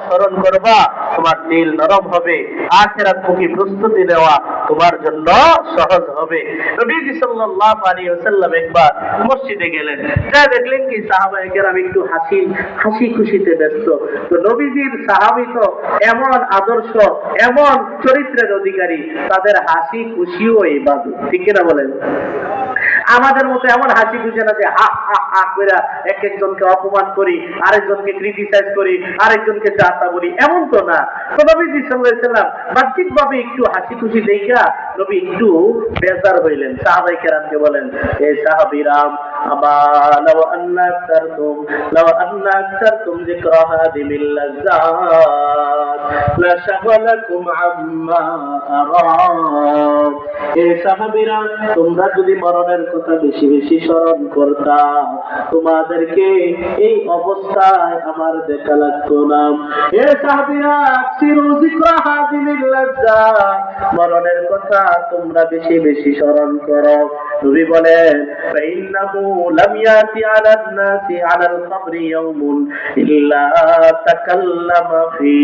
স্মরণ করবা, তোমার দিল নরম হবে, আখিরাতমুখী প্রস্তুতি নেওয়া তোমার জন্য সহজ হবে। নবীজি সাল্লাল্লাহু আলাইহি ওয়াসাল্লাম একবার মসজিদে গেলেন, যা দেখলেন কি সাহাবায়ে কেরাম একটু হাসি খুশিতে ব্যস্ত। তো নবীজির সাহাবী তো এমন আদর্শ, এমন চরিত্রের অধিকারী, তাদের হাসি খুশিও ইবাদত, ঠিক কিনা বলেন? আমাদের মতো এমন হাসি খুশি না যে হা হা হা করে এক একজনকে অপমান করি, আরেকজনকে ক্রিটিসাইজ করি, আরেকজনকে চাতা বলি, এমন তো না। তো নবীজি সাল্লাল্লাহু আলাইহি ওয়াসাল্লাম বাহ্যিকভাবে একটু হাসি খুশি দেখা নবী একটু বেজার হইলেন। সাহাবায়ে কেরামকে বলেন, এ সাহাবীরাম, লাউ আন্না আকসারতুম যিকরা হাদিমিল লাজ্জাত লা শাগালাকুম আম্মা আরাদ। এ সাহাবীরা, তোমরা যদি মরণের কথা বেশি বেশি স্মরণ করতা, তোমাদেরকে এই অবস্থায় আমার দেখা লাগতো না। এ সাহাবীরা, আকসিরু যিকরা হাদিমিল লাজ্জাত, মরণের কথা তোমরা বেশি বেশি স্মরণ করো। নবী বলেন, ফাইন্নাহু লাম ইয়াতি আলান নাসি আলাল কবরি ইয়াউমুন ইল্লা তাকাল্লামা ফি।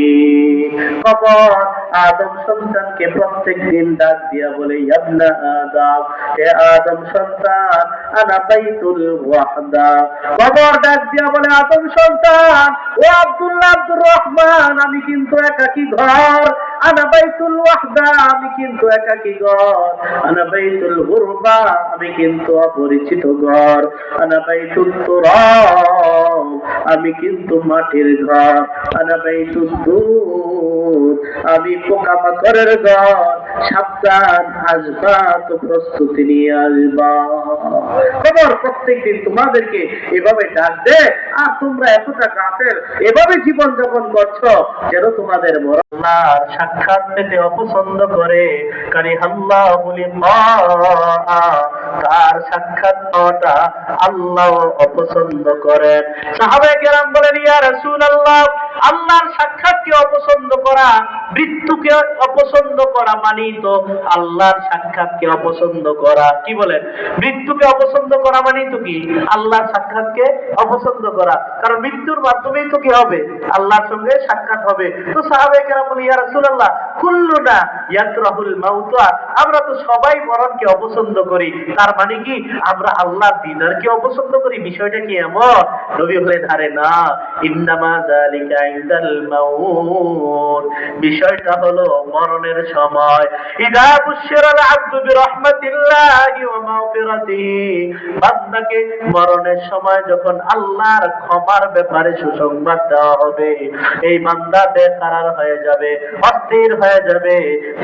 কবর আদম সন্তানকে প্রত্যেকদিন ডাক দিয়া বলে, ইবনা আদম, হে আদম সন্তান, আনা বাইতুল ওয়াহদা। কবর ডাক দিয়া বলে, আদম সন্তান, ও আব্দুল্লাহ আব্দুর রহমান, আমি কিন্তু একাকী ঘর। আনা বাইতুল ওয়াহদা, আমি কিন্তু একাকী ঘর। আনা বাইতুল গুরবা, আমি কিন্তু অপরিচিত ঘর। আনা বাইতুত তুরাব, আমি কিন্তু মাটির ঘর। আনা বাইতুদ দুর, আমি পোকামাকড়ের ঘর। সাবধান, আসবা তো প্রস্তুতি নিয়ে আসবা। খবর প্রত্যেকদিন তোমাদেরকে এভাবে ডাক দে, আর তোমরা এতটা গাফেল, এভাবে জীবন যাপন করছো যেন তোমাদের আল্লাহর সাক্ষাৎ পেতে অপছন্দ করে। কারিহাল্লাহু লিকা, তার সাক্ষাৎ পাওয়াটা আল্লাহ অপছন্দ করেন। সাহাবায়ে কেরাম বলেন, ইয়া রাসূলুল্লাহ, আল্লাহর সাক্ষাৎকে অপছন্দ করা, মৃত্যুকে অপছন্দ করা মানেই তো আল্লাহর সাক্ষাৎকে অপছন্দ করা। কি বলেন? মৃত্যুকে অপছন্দ করা মানেই তো কি আল্লাহর সাক্ষাৎকে অপছন্দ করা, কারণ মৃত্যুর মাধ্যমেই তো কি হবে, আল্লাহর সঙ্গে সাক্ষাৎ হবে। তো সাহাবায়ে কেরাম বলেন, ইয়া রাসূলুল্লাহ, কুল্লুনা ইয়াকরাহুল মাউতা, আমরা তো সবাই মরণকে অপছন্দ করি, তার মানে কি আমরা আল্লাহর দিদারকে অপছন্দ করি? বিষয়টা কি এমন? নবী বলেন, আরে না, ইন্নামা যালিকা ইনদাল মাউত, বিষয়টা হলো মরণের সময়। ইযা বুশিরাল আবদু বিরহমাতিল্লাহি ওয়া মাগফিরাতিহি, বান্দাকে মরণের সময় যখন আল্লাহর ক্ষমার ব্যাপারে সুসংবাদ দেওয়া হবে, এই বান্দা বেকারার হয়ে যাবে, অস্থির হয়ে যাবে,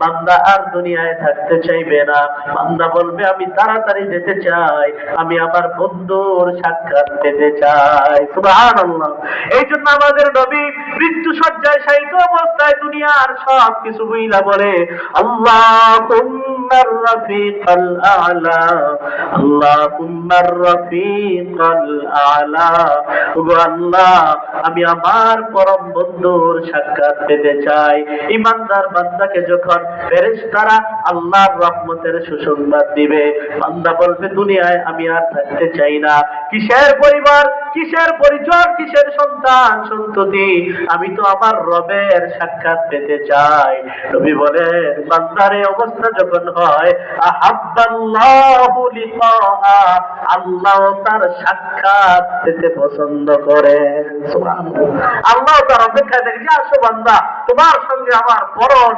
বান্দা আর দুনিয়ায় থাকতে চাইবে না। বান্দা বলবে, আমি তাড়াতাড়ি যেতে চাই, আমি আমার বন্ধুর সাক্ষাৎ পেতে চাই। সুবহানাল্লাহ। এই জন্য আমাদের নবী মৃত্যু শয্যায় শায়িত অবস্থায় দুনিয়ার সব কিছু বুইলা বলে, আল্লাহুম্মার রাফিকাল আ'লা, আল্লাহুম্মার রাফিকাল আ'লা, ও আল্লাহ, আমি আমার পরম বন্ধুর সাক্ষাৎ পেতে চাই। ইমানদার বান্দাকে যখন ফেরেশতারা আল্লাহর রহমতের সুসংবাদ দিবে, বান্দা বলবে, দুনিয়ায় আমি আর থাকতে চাই না। কিসের পরিবার, কিসের পরিচয়, কিসের সন্তান সন্ততি, আমি তো আমার রবের সাক্ষাৎ পেতে চাই। নবী বলেন, বান্দার এই অবস্থা যখন হয়, আহাব্বাল্লাহু লিকা, আল্লাহ তার সাক্ষাৎ পেতে পছন্দ করেন। সুবহানাল্লাহ। আল্লাহ তার অপেক্ষায় থাকে যে, আসো বান্দা, তোমার সঙ্গে আমার পরম